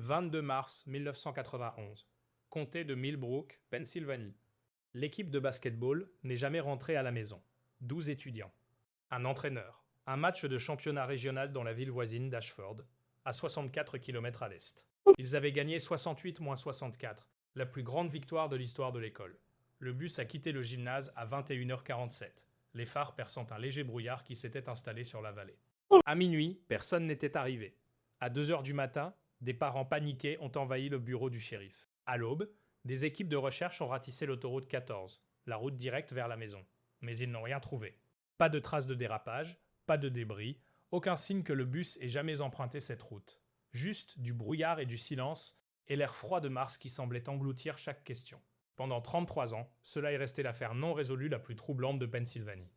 22 mars 1991. Comté de Millbrook, Pennsylvanie. L'équipe de basketball n'est jamais rentrée à la maison. 12 étudiants. Un entraîneur. Un match de championnat régional dans la ville voisine d'Ashford, à 64 km à l'est. Ils avaient gagné 68-64, la plus grande victoire de l'histoire de l'école. Le bus a quitté le gymnase à 21h47, les phares perçant un léger brouillard qui s'était installé sur la vallée. À minuit, personne n'était arrivé. À 2h du matin, des parents paniqués ont envahi le bureau du shérif. À l'aube, des équipes de recherche ont ratissé l'autoroute 14, la route directe vers la maison. Mais ils n'ont rien trouvé. Pas de traces de dérapage, pas de débris, aucun signe que le bus ait jamais emprunté cette route. Juste du brouillard et du silence, et l'air froid de Mars qui semblait engloutir chaque question. Pendant 33 ans, cela est resté l'affaire non résolue la plus troublante de Pennsylvanie.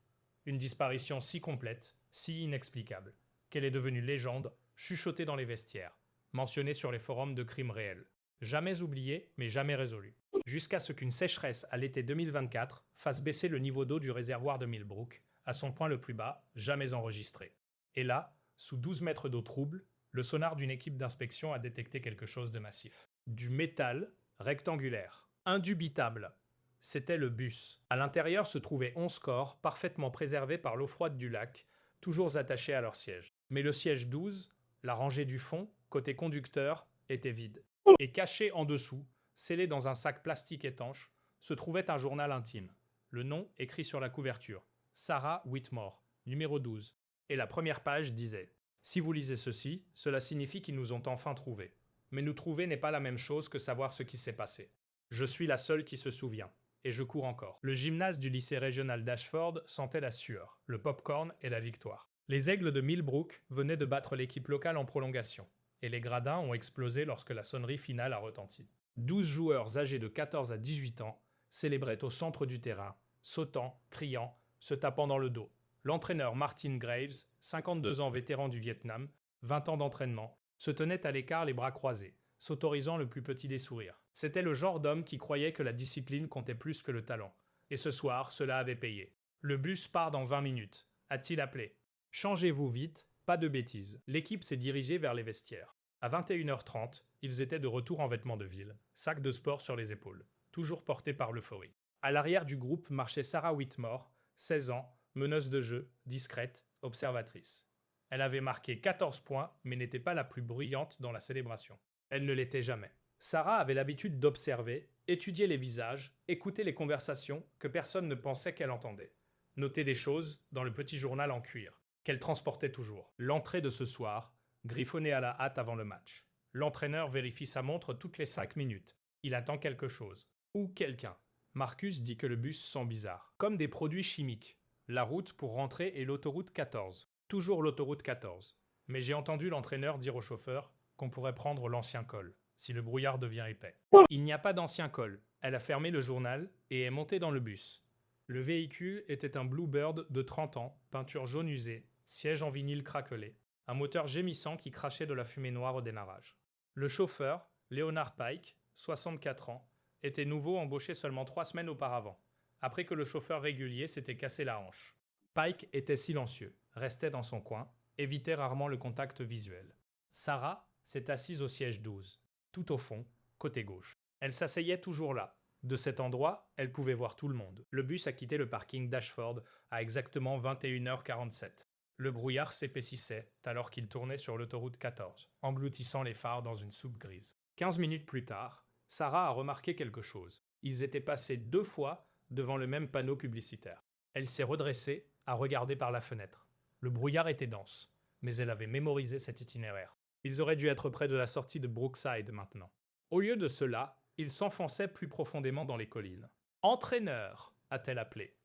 Une disparition si complète, si inexplicable, qu'elle est devenue légende, chuchotée dans les vestiaires, mentionnée sur les forums de crimes réels. Jamais oubliée, mais jamais résolue. Jusqu'à ce qu'une sécheresse à l'été 2024 fasse baisser le niveau d'eau du réservoir de Millbrook, à son point le plus bas, jamais enregistré. Et là, sous 12 mètres d'eau trouble, le sonar d'une équipe d'inspection a détecté quelque chose de massif. Du métal rectangulaire. Indubitable. C'était le bus. À l'intérieur se trouvaient 11 corps, parfaitement préservés par l'eau froide du lac, toujours attachés à leur siège. Mais le siège 12, la rangée du fond, côté conducteur, était vide. Et caché en dessous, scellé dans un sac plastique étanche, se trouvait un journal intime. Le nom écrit sur la couverture. Sarah Whitmore, numéro 12. Et la première page disait « Si vous lisez ceci, cela signifie qu'ils nous ont enfin trouvés. Mais nous trouver n'est pas la même chose que savoir ce qui s'est passé. Je suis la seule qui se souvient. Et je cours encore. » Le gymnase du lycée régional d'Ashford sentait la sueur, le pop-corn et la victoire. Les Aigles de Millbrook venaient de battre l'équipe locale en prolongation. Et les gradins ont explosé lorsque la sonnerie finale a retenti. 12 joueurs âgés de 14 à 18 ans célébraient au centre du terrain, sautant, criant, se tapant dans le dos. L'entraîneur Martin Graves, 52 ans vétéran du Vietnam, 20 ans d'entraînement, se tenait à l'écart les bras croisés, s'autorisant le plus petit des sourires. C'était le genre d'homme qui croyait que la discipline comptait plus que le talent. Et ce soir, cela avait payé. Le bus part dans 20 minutes, a-t-il appelé. Changez-vous vite, pas de bêtises. L'équipe s'est dirigée vers les vestiaires. À 21h30, ils étaient de retour en vêtements de ville, sacs de sport sur les épaules, toujours portés par l'euphorie. À l'arrière du groupe marchait Sarah Whitmore, 16 ans, meneuse de jeu, discrète, observatrice. Elle avait marqué 14 points, mais n'était pas la plus bruyante dans la célébration. Elle ne l'était jamais. Sarah avait l'habitude d'observer, étudier les visages, écouter les conversations que personne ne pensait qu'elle entendait. Noter des choses dans le petit journal en cuir, qu'elle transportait toujours. L'entrée de ce soir, griffonnée à la hâte avant le match. L'entraîneur vérifie sa montre toutes les 5 minutes. Il attend quelque chose. Ou quelqu'un. Marcus dit que le bus sent bizarre. Comme des produits chimiques. La route pour rentrer est l'autoroute 14. Toujours l'autoroute 14. Mais j'ai entendu l'entraîneur dire au chauffeur qu'on pourrait prendre l'ancien col, si le brouillard devient épais. Il n'y a pas d'ancien col. Elle a fermé le journal et est montée dans le bus. Le véhicule était un Bluebird de 30 ans, peinture jaune usée, siège en vinyle craquelé, un moteur gémissant qui crachait de la fumée noire au démarrage. Le chauffeur, Leonard Pike, 64 ans, était nouveau embauché seulement 3 semaines auparavant, après que le chauffeur régulier s'était cassé la hanche. Pike était silencieux, restait dans son coin, évitait rarement le contact visuel. Sarah s'est assise au siège 12, tout au fond, côté gauche. Elle s'asseyait toujours là. De cet endroit, elle pouvait voir tout le monde. Le bus a quitté le parking d'Ashford à exactement 21h47. Le brouillard s'épaississait alors qu'il tournait sur l'autoroute 14, engloutissant les phares dans une soupe grise. 15 minutes plus tard, Sarah a remarqué quelque chose. Ils étaient passés 2 fois devant le même panneau publicitaire. Elle s'est redressée, a regardé par la fenêtre. Le brouillard était dense, mais elle avait mémorisé cet itinéraire. Ils auraient dû être près de la sortie de Brookside maintenant. Au lieu de cela, ils s'enfonçaient plus profondément dans les collines. « Entraîneur » a-t-elle appelé.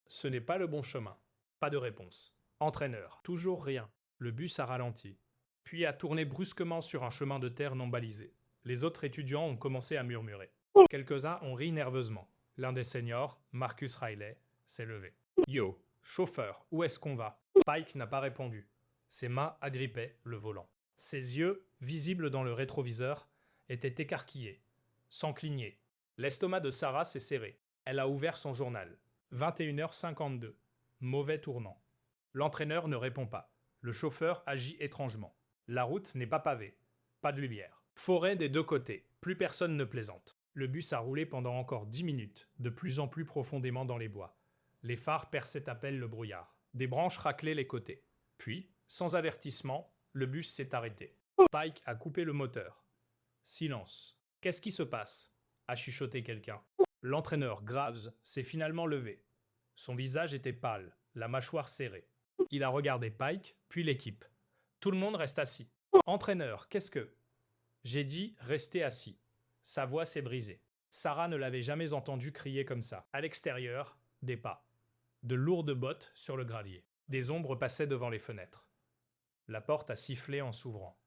Ce n'est pas le bon chemin. Pas de réponse. Entraîneur. Toujours rien. Le bus a ralenti, puis a tourné brusquement sur un chemin de terre non balisé. Les autres étudiants ont commencé à murmurer. Quelques-uns ont ri nerveusement. L'un des seniors, Marcus Riley, s'est levé. « Yo, chauffeur, où est-ce qu'on va ?» Pike n'a pas répondu. Ses mains agrippaient le volant. Ses yeux, visibles dans le rétroviseur, étaient écarquillés, sans cligner. L'estomac de Sarah s'est serré. Elle a ouvert son journal. 21h52. Mauvais tournant. L'entraîneur ne répond pas. Le chauffeur agit étrangement. La route n'est pas pavée. Pas de lumière. Forêt des deux côtés, plus personne ne plaisante. Le bus a roulé pendant encore 10 minutes, de plus en plus profondément dans les bois. Les phares perçaient à peine le brouillard. Des branches raclaient les côtés. Puis, sans avertissement, le bus s'est arrêté. Pike a coupé le moteur. Silence. Qu'est-ce qui se passe? A chuchoté quelqu'un. L'entraîneur, Graves, s'est finalement levé. Son visage était pâle, la mâchoire serrée. Il a regardé Pike, puis l'équipe. Tout le monde reste assis. Entraîneur, qu'est-ce que... J'ai dit rester assis. Sa voix s'est brisée. Sarah ne l'avait jamais entendu crier comme ça. À l'extérieur, des pas. De lourdes bottes sur le gravier. Des ombres passaient devant les fenêtres. La porte a sifflé en s'ouvrant.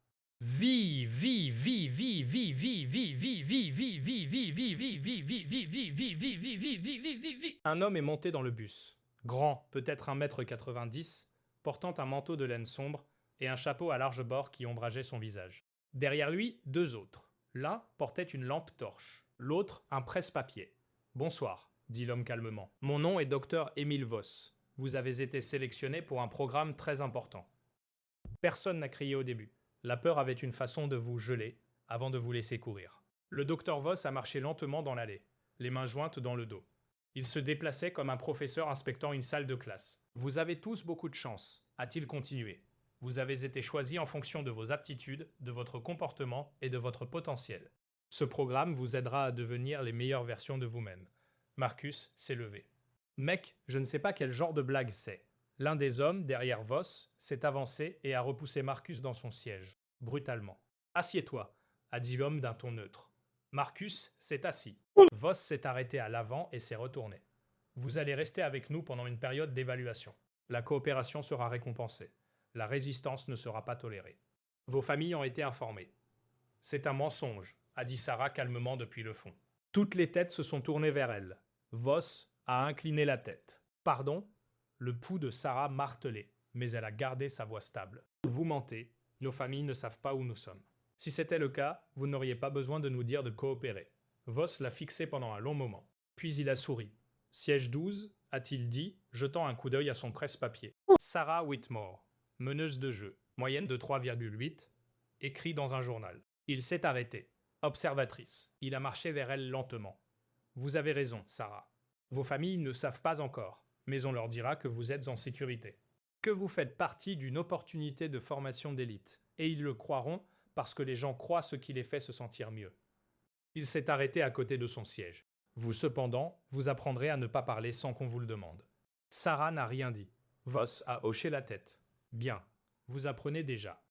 Un homme est monté dans le bus. Grand, peut-être 1,90 m, portant un manteau de laine sombre et un chapeau à large bord qui ombrageait son visage. Derrière lui, deux autres. L'un portait une lampe torche, l'autre un presse-papier. « Bonsoir », dit l'homme calmement. « Mon nom est Dr Émile Voss. Vous avez été sélectionné pour un programme très important. » Personne n'a crié au début. La peur avait une façon de vous geler avant de vous laisser courir. Le docteur Voss a marché lentement dans l'allée, les mains jointes dans le dos. Il se déplaçait comme un professeur inspectant une salle de classe. « Vous avez tous beaucoup de chance », a-t-il continué. « Vous avez été choisis en fonction de vos aptitudes, de votre comportement et de votre potentiel. Ce programme vous aidera à devenir les meilleures versions de vous-même. » Marcus s'est levé. « Mec, je ne sais pas quel genre de blague c'est. » L'un des hommes, derrière Voss, s'est avancé et a repoussé Marcus dans son siège, brutalement. « Assieds-toi », a dit l'homme d'un ton neutre. Marcus s'est assis. Voss s'est arrêté à l'avant et s'est retourné. « Vous allez rester avec nous pendant une période d'évaluation. La coopération sera récompensée. La résistance ne sera pas tolérée. Vos familles ont été informées. »« C'est un mensonge », a dit Sarah calmement depuis le fond. Toutes les têtes se sont tournées vers elle. Voss a incliné la tête. « Pardon ?» Le pouls de Sarah martelait, mais elle a gardé sa voix stable. « Vous mentez, nos familles ne savent pas où nous sommes. Si c'était le cas, vous n'auriez pas besoin de nous dire de coopérer. » Voss l'a fixé pendant un long moment. Puis il a souri. « Siège 12 » a-t-il dit, jetant un coup d'œil à son presse-papier. Sarah Whitmore, meneuse de jeu, moyenne de 3,8, écrit dans un journal. Il s'est arrêté. Observatrice. Il a marché vers elle lentement. « Vous avez raison, Sarah. Vos familles ne savent pas encore. Mais on leur dira que vous êtes en sécurité. Que vous faites partie d'une opportunité de formation d'élite. Et ils le croiront parce que les gens croient ce qui les fait se sentir mieux. » Il s'est arrêté à côté de son siège. « Vous cependant, vous apprendrez à ne pas parler sans qu'on vous le demande. » Sarah n'a rien dit. Voss a hoché la tête. « Bien, vous apprenez déjà. »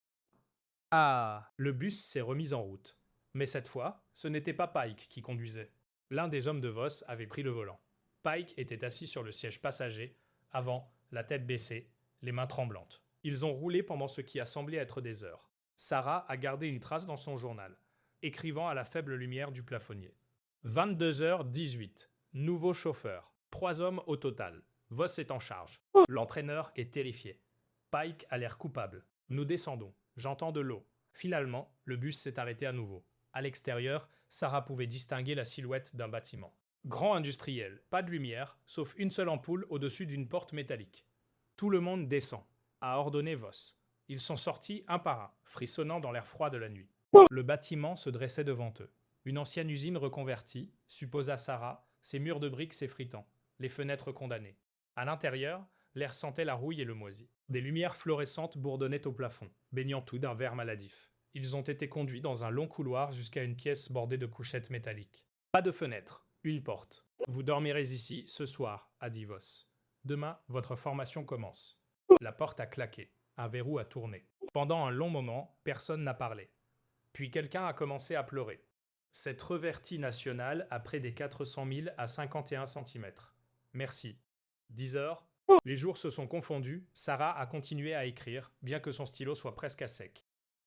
Ah, le bus s'est remis en route. Mais cette fois, ce n'était pas Pike qui conduisait. L'un des hommes de Voss avait pris le volant. Pike était assis sur le siège passager, avant, la tête baissée, les mains tremblantes. Ils ont roulé pendant ce qui a semblé être des heures. Sarah a gardé une trace dans son journal, écrivant à la faible lumière du plafonnier. 22h18. Nouveau chauffeur. 3 hommes au total. Voss est en charge. L'entraîneur est terrifié. Pike a l'air coupable. Nous descendons. J'entends de l'eau. Finalement, le bus s'est arrêté à nouveau. À l'extérieur, Sarah pouvait distinguer la silhouette d'un bâtiment. Grand industriel, pas de lumière, sauf une seule ampoule au-dessus d'une porte métallique. Tout le monde descend, a ordonné Voss. Ils sont sortis un par un, frissonnant dans l'air froid de la nuit. Le bâtiment se dressait devant eux. Une ancienne usine reconvertie, supposa Sarah, ses murs de briques s'effritant, les fenêtres condamnées. À l'intérieur, l'air sentait la rouille et le moisi. Des lumières fluorescentes bourdonnaient au plafond, baignant tout d'un vert maladif. Ils ont été conduits dans un long couloir jusqu'à une pièce bordée de couchettes métalliques. Pas de fenêtre. Une porte. « Vous dormirez ici ce soir », a dit Voss. « Demain, votre formation commence. » La porte a claqué. Un verrou a tourné. Pendant un long moment, personne n'a parlé. Puis quelqu'un a commencé à pleurer. Cette revertie nationale a près des 400 000 à 51 cm. Merci. 10 heures. Les jours se sont confondus. Sarah a continué à écrire, bien que son stylo soit presque à sec.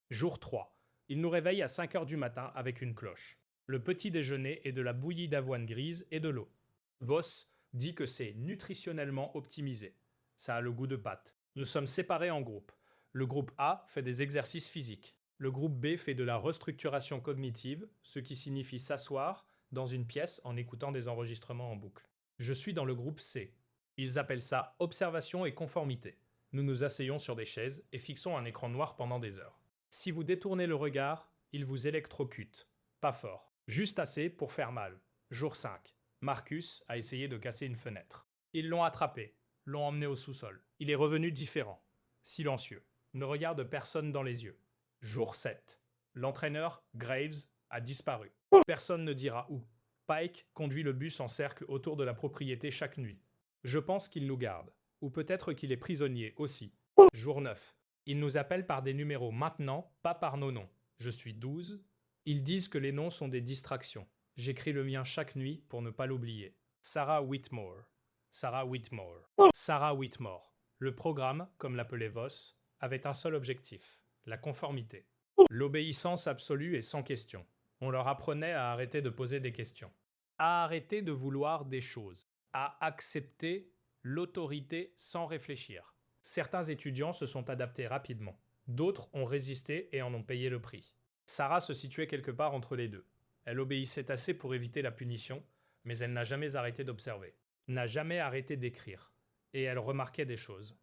Jour 3. Il nous réveille à 5 heures du matin avec une cloche. Le petit déjeuner est de la bouillie d'avoine grise et de l'eau. Voss dit que c'est nutritionnellement optimisé. Ça a le goût de pâte. Nous sommes séparés en groupes. Le groupe A fait des exercices physiques. Le groupe B fait de la restructuration cognitive, ce qui signifie s'asseoir dans une pièce en écoutant des enregistrements en boucle. Je suis dans le groupe C. Ils appellent ça observation et conformité. Nous nous asseyons sur des chaises et fixons un écran noir pendant des heures. Si vous détournez le regard, Il vous électrocute. Pas fort. Juste assez pour faire mal. Jour 5. Marcus a essayé de casser une fenêtre. Ils l'ont attrapé, l'ont emmené au sous-sol. Il est revenu différent. Silencieux. Ne regarde personne dans les yeux. Jour 7. L'entraîneur, Graves, a disparu. Personne ne dira où. Pike conduit le bus en cercle autour de la propriété chaque nuit. Je pense qu'il nous garde. Ou peut-être qu'il est prisonnier aussi. Jour 9. Il nous appelle par des numéros maintenant, pas par nos noms. Je suis 12. Ils disent que les noms sont des distractions. J'écris le mien chaque nuit pour ne pas l'oublier. Sarah Whitmore. Sarah Whitmore. Sarah Whitmore. Le programme, comme l'appelait Voss, avait un seul objectif, la conformité. L'obéissance absolue et sans question. On leur apprenait à arrêter de poser des questions, à arrêter de vouloir des choses, à accepter l'autorité sans réfléchir. Certains étudiants se sont adaptés rapidement, d'autres ont résisté et en ont payé le prix. Sarah se situait quelque part entre les deux. Elle obéissait assez pour éviter la punition, mais elle n'a jamais arrêté d'observer, n'a jamais arrêté d'écrire, et elle remarquait des choses.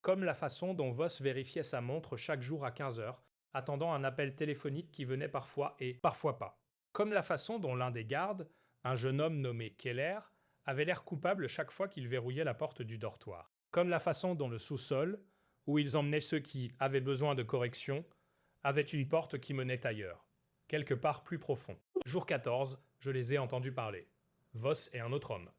Comme la façon dont Voss vérifiait sa montre chaque jour à 15 heures, attendant un appel téléphonique qui venait parfois et parfois pas. Comme la façon dont l'un des gardes, un jeune homme nommé Keller, avait l'air coupable chaque fois qu'il verrouillait la porte du dortoir. Comme la façon dont le sous-sol, où ils emmenaient ceux qui avaient besoin de correction, avait une porte qui menait ailleurs, quelque part plus profond. Jour 14, je les ai entendus parler. Voss et un autre homme.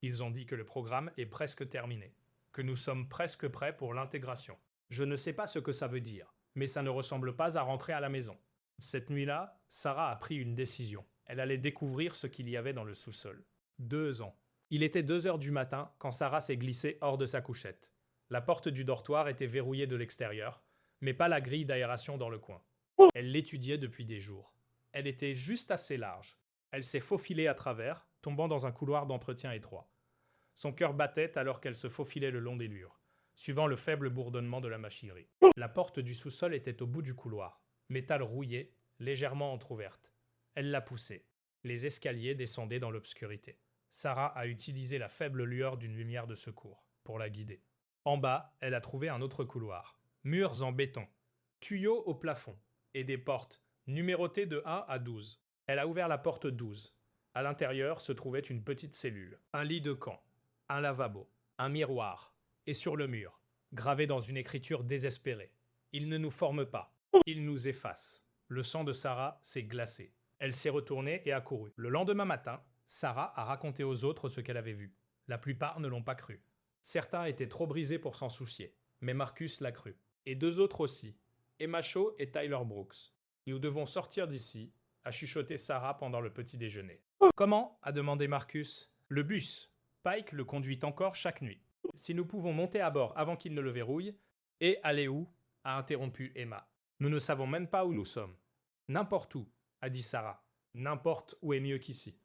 Ils ont dit que le programme est presque terminé, que nous sommes presque prêts pour l'intégration. Je ne sais pas ce que ça veut dire, mais ça ne ressemble pas à rentrer à la maison. Cette nuit-là, Sarah a pris une décision. Elle allait découvrir ce qu'il y avait dans le sous-sol. 2 ans. Il était 2 heures du matin quand Sarah s'est glissée hors de sa couchette. La porte du dortoir était verrouillée de l'extérieur, mais pas la grille d'aération dans le coin. Elle l'étudiait depuis des jours. Elle était juste assez large. Elle s'est faufilée à travers, tombant dans un couloir d'entretien étroit. Son cœur battait alors qu'elle se faufilait le long des murs, suivant le faible bourdonnement de la machinerie. La porte du sous-sol était au bout du couloir, métal rouillé, légèrement entr'ouverte. Elle l'a poussée. Les escaliers descendaient dans l'obscurité. Sarah a utilisé la faible lueur d'une lumière de secours pour la guider. En bas, elle a trouvé un autre couloir. Murs en béton, tuyaux au plafond et des portes, numérotées de 1 à 12. Elle a ouvert la porte 12. À l'intérieur se trouvait une petite cellule, un lit de camp, un lavabo, un miroir, et sur le mur, gravé dans une écriture désespérée. Il ne nous forme pas, il nous efface. Le sang de Sarah s'est glacé. Elle s'est retournée et a couru. Le lendemain matin, Sarah a raconté aux autres ce qu'elle avait vu. La plupart ne l'ont pas cru. Certains étaient trop brisés pour s'en soucier, mais Marcus l'a cru. Et 2 autres aussi, Emma Shaw et Tyler Brooks. Nous devons sortir d'ici, a chuchoté Sarah pendant le petit déjeuner. Comment ? A demandé Marcus. Le bus. Pike le conduit encore chaque nuit. Si nous pouvons monter à bord avant qu'il ne le verrouille, et aller où ? A interrompu Emma. Nous ne savons même pas où nous sommes. N'importe où, a dit Sarah. N'importe où est mieux qu'ici.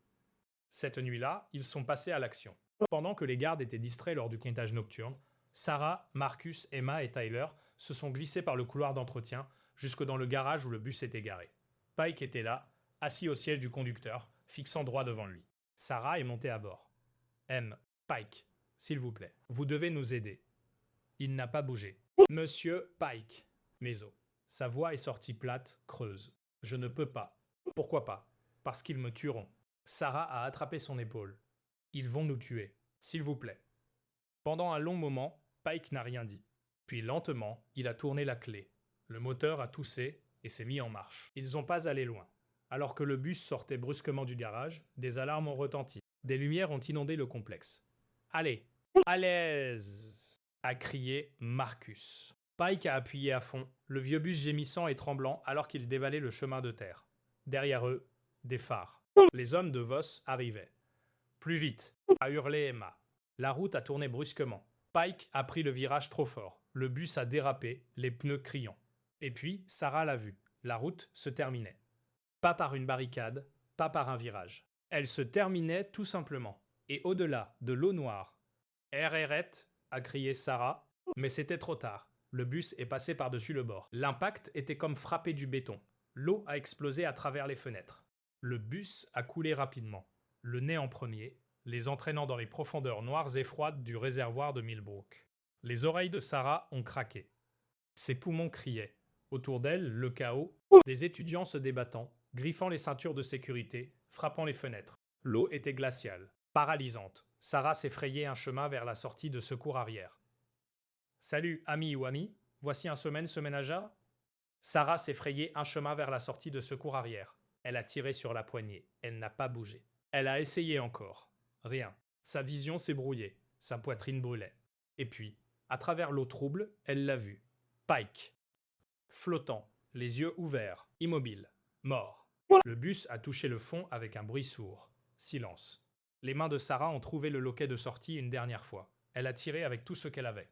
Cette nuit-là, ils sont passés à l'action. Pendant que les gardes étaient distraits lors du quintage nocturne, Sarah, Marcus, Emma et Tyler se sont glissés par le couloir d'entretien jusque dans le garage où le bus était garé. Pike était là, assis au siège du conducteur, fixant droit devant lui. Sarah est montée à bord. Pike, s'il vous plaît, vous devez nous aider. Il n'a pas bougé. Monsieur Pike, Méso. Sa voix est sortie plate, creuse. Je ne peux pas. Pourquoi pas ? Parce qu'ils me tueront. Sarah a attrapé son épaule. Ils vont nous tuer. S'il vous plaît. Pendant un long moment, Pike n'a rien dit. Puis lentement, il a tourné la clé. Le moteur a toussé et s'est mis en marche. Ils n'ont pas allé loin. Alors que le bus sortait brusquement du garage, des alarmes ont retenti. Des lumières ont inondé le complexe. « Allez, à l'aise !» a crié Marcus. Pike a appuyé à fond, le vieux bus gémissant et tremblant alors qu'il dévalait le chemin de terre. Derrière eux, des phares. Les hommes de Voss arrivaient. « Plus vite !» a hurlé Emma. La route a tourné brusquement. Pike a pris le virage trop fort. Le bus a dérapé, les pneus criant. Et puis, Sarah l'a vu. La route se terminait. Pas par une barricade, pas par un virage. Elle se terminait tout simplement. Et au-delà de l'eau noire. « Erreret !» a crié Sarah, mais c'était trop tard. Le bus est passé par-dessus le bord. L'impact était comme frapper du béton. L'eau a explosé à travers les fenêtres. Le bus a coulé rapidement, le nez en premier, les entraînant dans les profondeurs noires et froides du réservoir de Millbrook. Les oreilles de Sarah ont craqué. Ses poumons criaient. Autour d'elle, le chaos, des étudiants se débattant, griffant les ceintures de sécurité, frappant les fenêtres. L'eau était glaciale, paralysante. Sarah s'effrayait un chemin vers la sortie de secours arrière. Salut, ami ou amie, voici un semaine à Jar. Sarah s'effrayait un chemin vers la sortie de secours arrière. Elle a tiré sur la poignée. Elle n'a pas bougé. Elle a essayé encore. Rien. Sa vision s'est brouillée. Sa poitrine brûlait. Et puis, à travers l'eau trouble, elle l'a vu. Pike. Flottant, les yeux ouverts, immobile, mort. Le bus a touché le fond avec un bruit sourd. Silence. Les mains de Sarah ont trouvé le loquet de sortie une dernière fois. Elle a tiré avec tout ce qu'elle avait.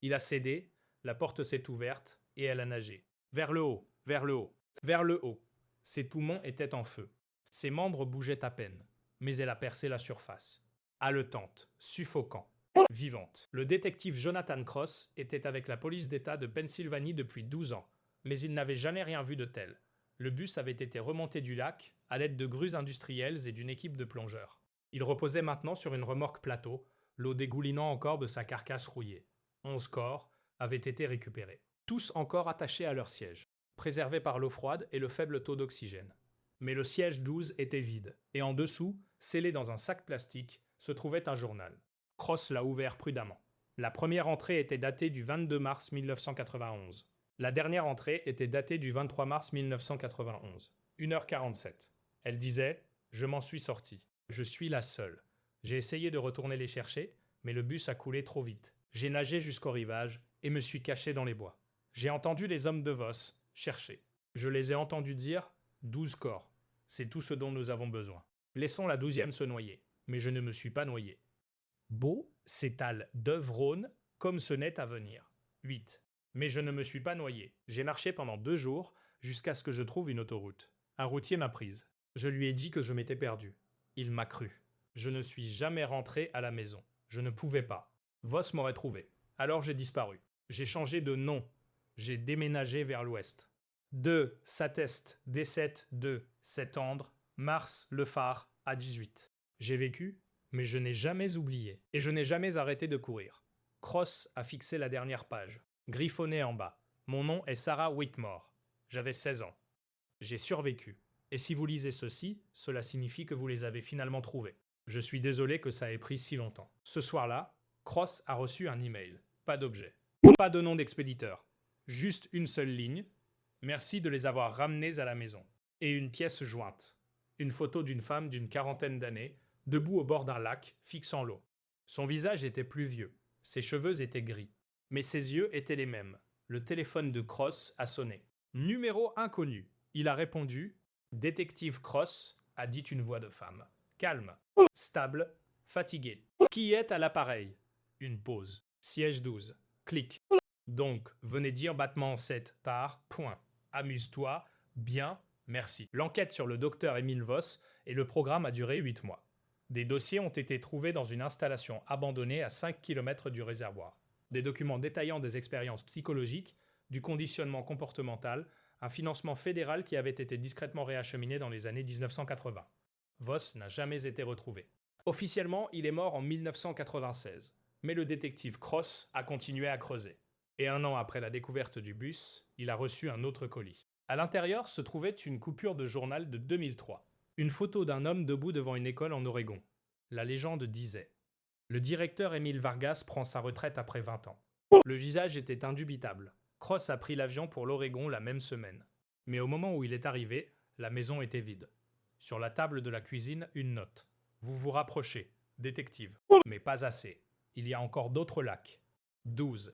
Il a cédé, la porte s'est ouverte, et elle a nagé. Vers le haut, vers le haut, vers le haut. Ses poumons étaient en feu. Ses membres bougeaient à peine. Mais elle a percé la surface. Haletante, suffocant, vivante. Le détective Jonathan Cross était avec la police d'État de Pennsylvanie depuis 12 ans. Mais il n'avait jamais rien vu de tel. Le bus avait été remonté du lac à l'aide de grues industrielles et d'une équipe de plongeurs. Il reposait maintenant sur une remorque plateau, l'eau dégoulinant encore de sa carcasse rouillée. 11 corps avaient été récupérés. Tous encore attachés à leur siège, préservés par l'eau froide et le faible taux d'oxygène. Mais le siège 12 était vide, et en dessous, scellé dans un sac plastique, se trouvait un journal. Cross l'a ouvert prudemment. La première entrée était datée du 22 mars 1991. La dernière entrée était datée du 23 mars 1991. 1h47. Elle disait « Je m'en suis sorti. Je suis la seule. J'ai essayé de retourner les chercher, mais le bus a coulé trop vite. J'ai nagé jusqu'au rivage et me suis caché dans les bois. J'ai entendu les hommes de Voss chercher. Je les ai entendus dire « 12 corps. C'est tout ce dont nous avons besoin. Laissons la 12e se noyer. » Mais je ne me suis pas noyé. Beau s'étale d'Œuvronne comme ce n'est à venir. 8. Mais je ne me suis pas noyé. J'ai marché pendant 2 jours jusqu'à ce que je trouve une autoroute. Un routier m'a prise. Je lui ai dit que je m'étais perdu. Il m'a cru. Je ne suis jamais rentré à la maison. Je ne pouvais pas. Voss m'aurait trouvé. Alors j'ai disparu. J'ai changé de nom. J'ai déménagé vers l'ouest. 2 s'atteste D7 2 septembre, mars le phare à 18. J'ai vécu, mais je n'ai jamais oublié. Et je n'ai jamais arrêté de courir. Cross a fixé la dernière page. Griffonné en bas. Mon nom est Sarah Whitmore. J'avais 16 ans. J'ai survécu. Et si vous lisez ceci, cela signifie que vous les avez finalement trouvés. Je suis désolé que ça ait pris si longtemps. Ce soir-là, Cross a reçu un email. Pas d'objet. Pas de nom d'expéditeur. Juste une seule ligne. Merci de les avoir ramenés à la maison. Et une pièce jointe. Une photo d'une femme d'une quarantaine d'années, debout au bord d'un lac, fixant l'eau. Son visage était plus vieux. Ses cheveux étaient gris. Mais ses yeux étaient les mêmes. Le téléphone de Cross a sonné. Numéro inconnu. Il a répondu. Détective Cross, a dit une voix de femme. Calme, stable, fatigué. Qui est à l'appareil? Une pause. Siège 12. Clic. Donc, venez dire battement 7 par point. Amuse-toi, bien, merci. L'enquête sur le docteur Emile Voss et le programme a duré 8 mois. Des dossiers ont été trouvés dans une installation abandonnée à 5 km du réservoir. Des documents détaillant des expériences psychologiques, du conditionnement comportemental, un financement fédéral qui avait été discrètement réacheminé dans les années 1980. Voss n'a jamais été retrouvé. Officiellement, il est mort en 1996, mais le détective Cross a continué à creuser. Et 1 an après la découverte du bus, il a reçu un autre colis. À l'intérieur se trouvait une coupure de journal de 2003. Une photo d'un homme debout devant une école en Oregon. La légende disait « Le directeur Émile Vargas prend sa retraite après 20 ans. » Le visage était indubitable. Cross a pris l'avion pour l'Oregon la même semaine. Mais au moment où il est arrivé, la maison était vide. Sur la table de la cuisine, une note. « Vous vous rapprochez, détective. » Mais pas assez. Il y a encore d'autres lacs. 12.